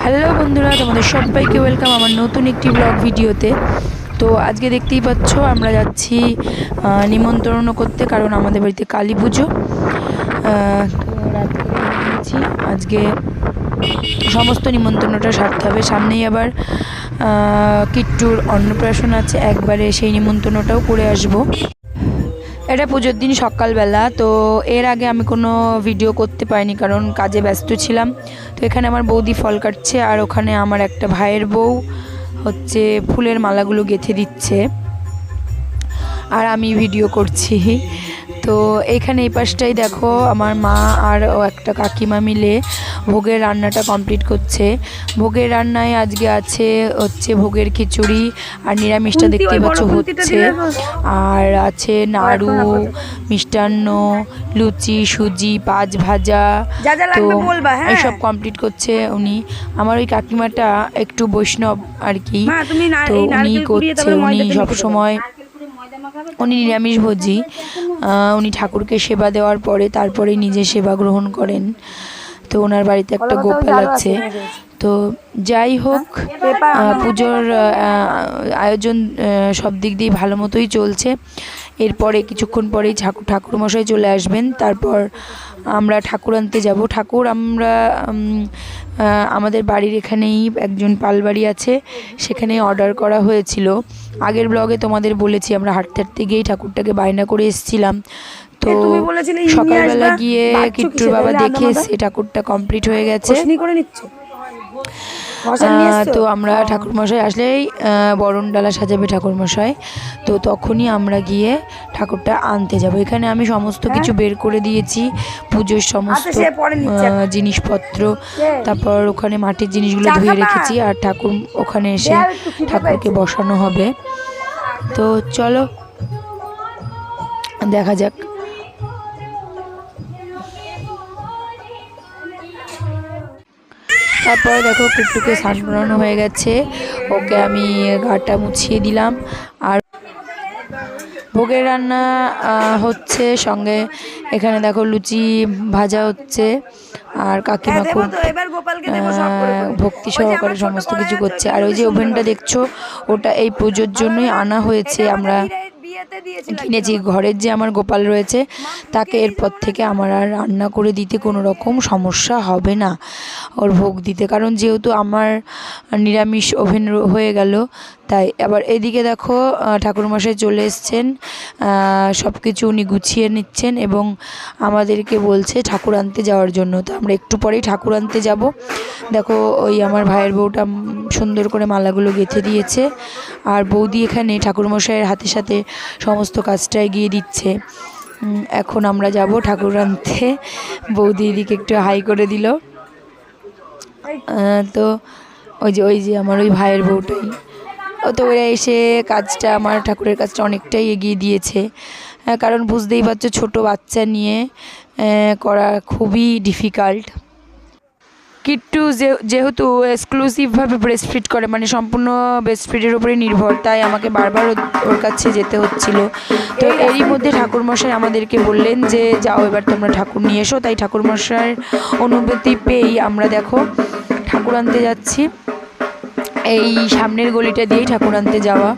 Hello বন্ধুরা, তোমাদের সবাইকে ওয়েলকাম আমার নতুন একটি ব্লগ ভিডিওতে। তো আজকে দেখতেই পাচ্ছ আমরা যাচ্ছি নিমন্ত্রণ করতে, কারণ আমাদের বাড়িতে কালী পুজো। রাত করে নিয়েছি, আজকে সমস্ত নিমন্ত্রণটা সারতে হবে। সামনেই আবার কিট্টুর অন্নপ্রাশন আছে, একবারে সেই নিমন্ত্রণটাও করে আসবো। এটা পুজোর দিন সকালবেলা। তো এর আগে আমি কোনো ভিডিও করতে পারিনি, কারণ কাজে ব্যস্ত ছিলাম। তো এখানে আমার বৌদি ফল কাটছে, আর ওখানে আমার একটা ভাইয়ের বউ হচ্ছে ফুলের মালাগুলো গেঁথে দিচ্ছে, আর আমি ভিডিও করছি। তো এইখানে এই পাশটাই দেখো আমার মা আর একটা কাকিমা মিলে ভোগের রান্নাটা কমপ্লিট করছে। ভোগের রান্নায় আজকে আছে হচ্ছে ভোগের খিচুড়ি, আর নিরামিষটা দেখতে পাচ্ছ হচ্ছে, আর আছে নাড়ু, মিষ্টান্ন, লুচি, সুজি, পাঁচ ভাজা। তো এইসব কমপ্লিট করছে উনি। আমার ওই কাকিমাটা একটু বৈষ্ণব আর কি, তো উনি করছে। উনি সবসময় উনি নিরামিষভোজী। উনি ঠাকুরকে সেবা দেওয়ার পরে তারপরে নিজে সেবা গ্রহণ করেন। তো ওনার বাড়িতে একটা গোপাল আছে। তো যাই হোক, পুজোর আয়োজন সব দিক দিয়ে ভালো মতোই চলছে। এরপরে কিছুক্ষণ পরেই ঠাকুরমশাই চলে আসবেন, তারপর আমরা ঠাকুর আনতে যাব। ঠাকুর আমরা আমাদের বাড়ির এখানেই একজন পালবাড়ি আছে, সেখানে অর্ডার করা হয়েছিল। আগের ব্লগে তোমাদের বলেছি আমরা হাঁটতে হাঁটতে গিয়েই ঠাকুরটাকে বায়না করে এসেছিলাম। তো সকালবেলা গিয়ে কিট্টুর বাবা দেখে এসে ঠাকুরটা কমপ্লিট হয়ে গেছে। তো আমরা ঠাকুরমশাই আসলেই বরণ ডালা সাজাবে ঠাকুরমশাই, তো তখনই আমরা গিয়ে ঠাকুরটা আনতে যাব। এখানে আমি সমস্ত কিছু বের করে দিয়েছি, পুজোর সমস্ত জিনিসপত্র, তারপর ওখানে মাটির জিনিসগুলো ধুয়ে রেখেছি, আর ঠাকুর ওখানে এসে ঠাকুরকে বসানো হবে। তো চলো দেখা যাক। তারপরে দেখো কিট্টুকে স্নান করানো হয়ে গেছে, ওকে আমি গাটা মুছিয়ে দিলাম। আর ভোগের রান্না হচ্ছে, সঙ্গে এখানে দেখো লুচি ভাজা হচ্ছে, আর কাকিমা খুব ভক্তি সহকারে সমস্ত কিছু করছে। আর ওই যে ওভেনটা দেখছো, ওটা এই পুজোর জন্যই আনা হয়েছে। আমরা কিনেছি, ঘরের যে আমার গোপাল রয়েছে তাকে এরপর থেকে আমার আর রান্না করে দিতে কোনো রকম সমস্যা হবে না ওর ভোগ দিতে, কারণ যেহেতু আমার নিরামিষ ওভেন হয়ে গেল। তাই আবার এদিকে দেখো ঠাকুরমশাই চলে এসছেন, সব কিছু উনি গুছিয়ে নিচ্ছেন এবং আমাদেরকে বলছে ঠাকুর আনতে যাওয়ার জন্য। তো আমরা একটু পরেই ঠাকুর আনতে যাব। দেখো ওই আমার ভাইয়ের বউটা সুন্দর করে মালাগুলো গেঁথে দিয়েছে, আর বৌদি এখানে ঠাকুরমশাইয়ের হাতে সাথে সমস্ত কাজটা এগিয়ে দিচ্ছে। এখন আমরা যাব ঠাকুর আনতে। বৌদি এদিকে একটু হাই করে দিল। তো ওই যে আমার ওই ভাইয়ের বউটাই, তো ওরা এসে কাজটা, আমার ঠাকুরের কাজটা অনেকটাই এগিয়ে দিয়েছে, কারণ বুঝতেই পারছো ছোটো বাচ্চা নিয়ে করা খুবই ডিফিকাল্ট। কিট্টু যেহেতু এক্সক্লুসিভভাবে ব্রেস্ট ফিড করে, মানে সম্পূর্ণ ব্রেস্ট ফিডের উপরে নির্ভর, তাই আমাকে বারবার ওর কাছে যেতে হচ্ছিল। তো এরই মধ্যে ঠাকুরমশাই আমাদেরকে বললেন যে যাও এবার তোমরা ঠাকুর নিয়ে এসো। তাই ঠাকুরমশাইয়ের অনুমতি পেয়েই আমরা দেখো ঠাকুর আনতে যাচ্ছি। এই সামনের গলিটা দিয়েই ঠাকুর আনতে যাওয়া।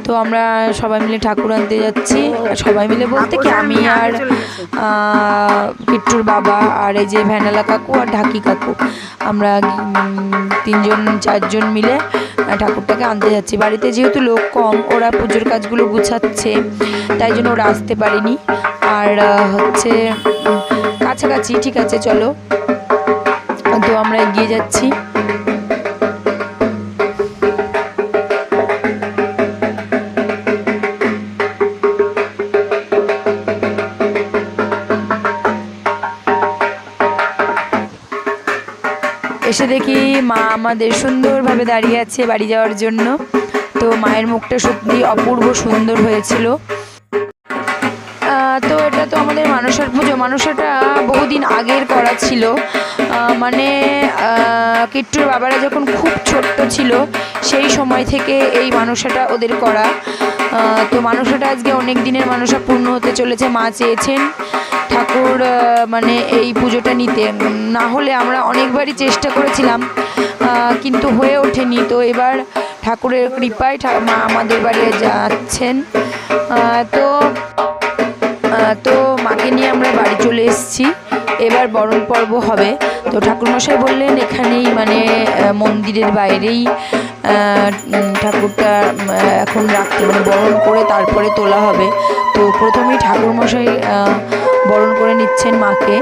তো আমরা সবাই মিলে ঠাকুর আনতে যাচ্ছি। সবাই মিলে বলতে কি, আমি আর কিট্টুর বাবা, আর এই যে ভ্যানালা কাকু আর ঢাকি কাকু, আমরা 3-4 জন মিলে ঠাকুরটাকে আনতে যাচ্ছি। বাড়িতে যেহেতু লোক কম, ওরা পুজোর কাজগুলো গুছাচ্ছে, তাই জন্য ওরা আসতে পারেনি। আর হচ্ছে কাছাকাছি, ঠিক আছে চলো। তো আমরা এগিয়ে যাচ্ছি। এসে দেখি মা আমাদের সুন্দরভাবে দাঁড়িয়ে আছে বাড়ি যাওয়ার জন্য। তো মায়ের মুখটা সত্যি অপূর্ব সুন্দর হয়েছিল। তো এটা তো আমাদের মানসার পুজো। মানসাটা বহুদিন আগের করা ছিল, মানে কিট্টুর বাবারা যখন খুব ছোট্ট ছিল সেই সময় থেকে এই মানসাটা ওদের করা। তো মানসাটা আজকে অনেক দিনের মানসা পূর্ণ হতে চলেছে। মা চেয়েছেন ঠাকুর মানে এই পুজোটা নিতে, না হলে আমরা অনেকবারই চেষ্টা করেছিলাম কিন্তু হয়ে ওঠেনি। তো এবার ঠাকুরের কৃপায় মা আমাদের বাড়ি যাচ্ছেন। তো তো মাকে নিয়ে আমরা বাড়ি চলে এসেছি। এবার বরণ পর্ব হবে। তো ঠাকুরমশাই বললেন এখানেই মানে মন্দিরের বাইরেই ঠাকুরটা এখন রাখতে মানে বরণ করে তারপরে তোলা হবে। তো প্রথমেই ঠাকুরমশাই বরণ করে নিচ্ছেন মাকে।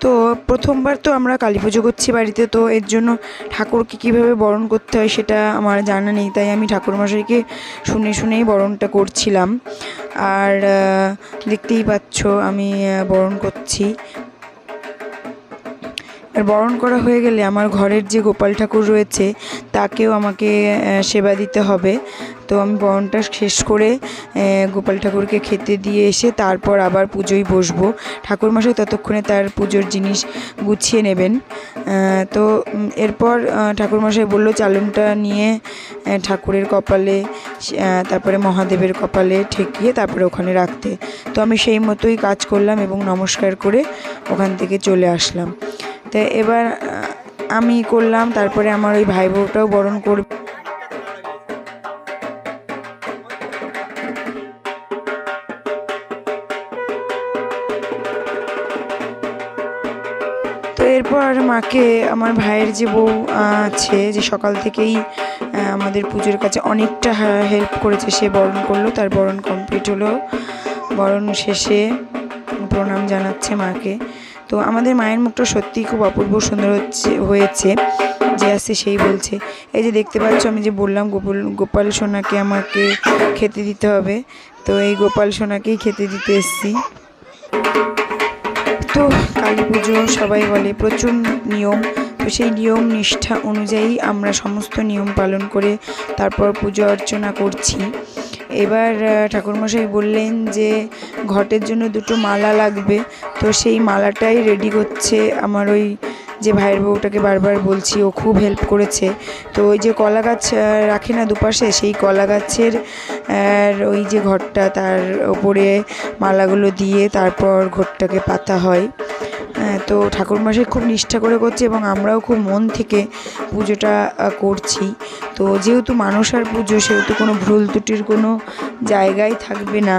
তো প্রথমবার তো আমরা কালী পুজো করছি বাড়িতে, তো এর জন্য ঠাকুরকে কীভাবে বরণ করতে হয় সেটা আমার জানা নেই, তাই আমি ঠাকুরমশাইকে শুনেই বরণটা করছিলাম। আর দেখতেই পাচ্ছ আমি বরণ করছি। আর বরণ করা হয়ে গেলে আমার ঘরের যে গোপাল ঠাকুর রয়েছে তাকেও আমাকে সেবা দিতে হবে। তো আমি বরণটা শেষ করে গোপাল ঠাকুরকে খেতে দিয়ে এসে তারপর আবার পুজোয় বসবো। ঠাকুরমশাই ততক্ষণে তার পুজোর জিনিস গুছিয়ে নেবেন। তো এরপর ঠাকুরমশাই বললো চালনটা নিয়ে ঠাকুরের কপালে তারপরে মহাদেবের কপালে ঠেকিয়ে তারপরে ওখানে রাখতে। তো আমি সেই মতোই কাজ করলাম এবং নমস্কার করে ওখান থেকে চলে আসলাম। তো এবার আমি করলাম, তারপরে আমার ওই ভাই বউটাও বরণ করবে। তো এরপর মাকে আমার ভাইয়ের যে বউ আছে, যে সকাল থেকেই আমাদের পুজোর কাছে অনেকটা হেল্প করেছে, সে বরণ করলো। তার বরণ কমপ্লিট হলো। বরণ শেষে প্রণাম জানাচ্ছে মাকে। তো আমাদের মায়ের মুখটা সত্যিই খুব অপূর্ব সুন্দর হয়েছে। যে আসছে সেই বলছে। এই যে দেখতে পাচ্ছ আমি যে বললাম গোপাল সোনাকে আমাকে খেতে দিতে হবে, তো এই গোপাল সোনাকেই খেতে দিতে এসেছি। তো কালী পুজো সবাই বলে প্রচুর নিয়ম, তো সেই নিয়ম নিষ্ঠা অনুযায়ী আমরা সমস্ত নিয়ম পালন করে তারপর পুজো অর্চনা করছি। এবার ঠাকুরমশাই বললেন যে ঘটের জন্য দুটো মালা লাগবে, তো সেই মালাটাই রেডি করছে আমার ওই যে ভাইয়ের বউটাকে বারবার বলছি, ও খুব হেল্প করেছে। তো ওই যে কলা গাছ রাখে না দুপাশে, সেই কলা গাছের ওই যে ঘরটা তার ওপরে মালাগুলো দিয়ে তারপর ঘরটাকে পাতা হয়। তো ঠাকুরমশাই খুব নিষ্ঠা করে করছে এবং আমরাও খুব মন থেকে পুজোটা করছি। তো যেহেতু মানসার পুজো, সেহেতু কোনো ভুল ত্রুটির কোনো জায়গায় থাকবে না।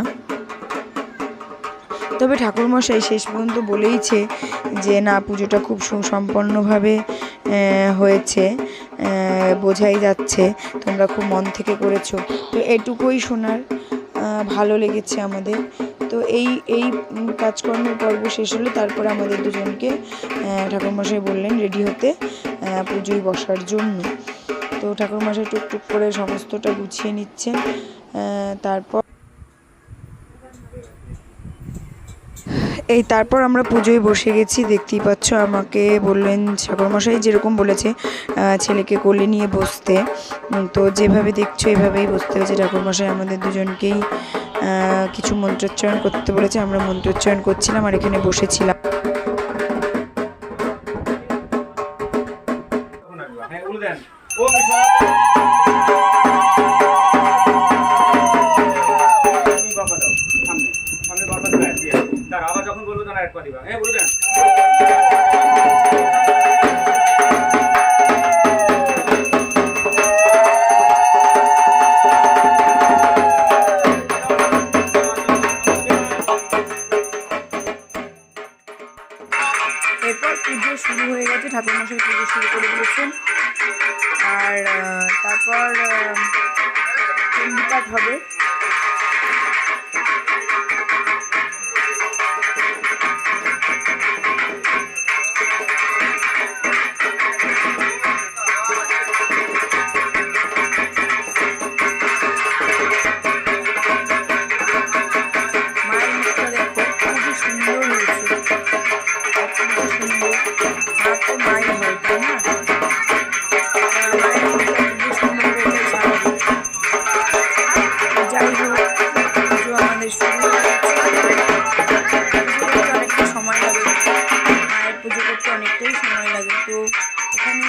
তবে ঠাকুরমশাই শেষ পর্যন্ত বলেইছে যে না, পুজোটা খুব সুসম্পন্নভাবে হয়েছে, বোঝাই যাচ্ছে তোমরা খুব মন থেকে করেছো। তো এটুকুই শোনার ভালো লেগেছে আমাদের। তো এই কাজকর্মের পর্ব শেষ হলে তারপরে আমাদের দুজনকে ঠাকুরমশাই বললেন রেডি হতে পুজোয় বসার জন্য। তো ঠাকুরমশাই টুকটুক করে সমস্তটা গুছিয়ে নিচ্ছেন। তারপর আমরা পুজোয় বসে গেছি। দেখতেই পাচ্ছ আমাকে বললেন ঠাকুরমশাই যেরকম বলেছে ছেলেকে কোলে নিয়ে বসতে, তো যেভাবে দেখছো এভাবেই বসতে হয়েছে। ঠাকুরমশাই আমাদের দুজনকেই কিছু মন্ত্রোচ্চারণ করতে বলেছে, আমরা মন্ত্রোচ্চারণ করছিলাম আর এখানে বসেছিলাম। আবার যখন বলবো তখন অ্যাড করে দিবা। হ্যাঁ বলবেন। ঠাকুরমশাই পুজো শুরু করে দিয়েছেন। আর তারপর চণ্ডীপাঠ হবে।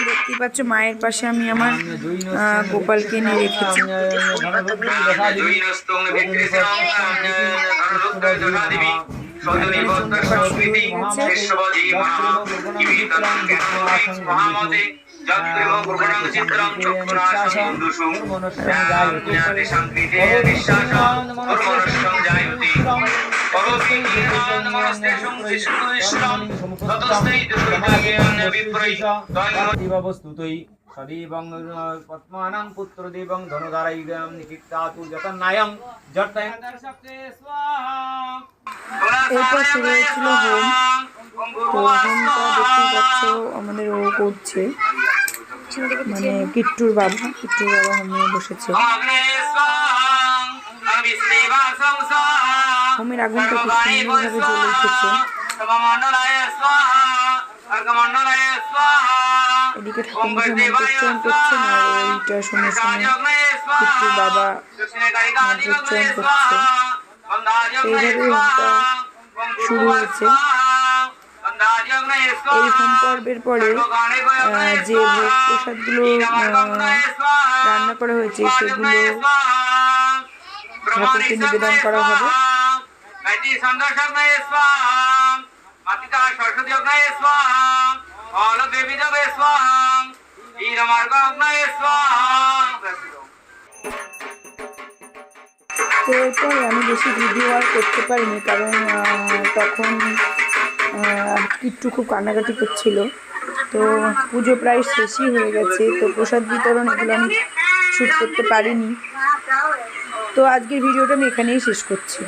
দেখতেই পাচ্ছ মায়ের পাশে আমি আমার গোপালকে নিয়ে রেখেছি। পদ্মানাং পুত্র দেবং ধনুধারাইগম নিকিতাতু যতনায়ং জটয়ং এরপর শুরু হয়েছিল হোম। তো হোমটা দেখতেই পাচ্ছ আমাদের ও করছে, মানে কিট্টুর বাবা হোমে বসেছে। হোমের আগুনটা খুব সুন্দরভাবে জ্বলে উঠেছে। এদিকে ঠাকুরমশাই মন্ত্রোচ্চারণ করছেন আর ওইটা শুনে কিট্টুর বাবা মন্ত্রোচ্চারণ করছে। এইভাবে হোমটা শুরু হয়েছে। এই হোম পর্বের পরে যে ভোগ প্রসাদগুলো রান্না করা হয়েছে সেগুলো ঠাকুরকে নিবেদন করা হবে। তো এরপর আমি বেশি ভিডিও আর করতে পারিনি, কারণ তখন কিট্টু খুব কান্নাকাটি করছিল। তো পুজো প্রায় শেষই হয়ে গেছে, তো প্রসাদ বিতরণ এগুলো আমি শ্যুট করতে পারিনি। তো আজকের ভিডিওটা আমি এখানেই শেষ করছি।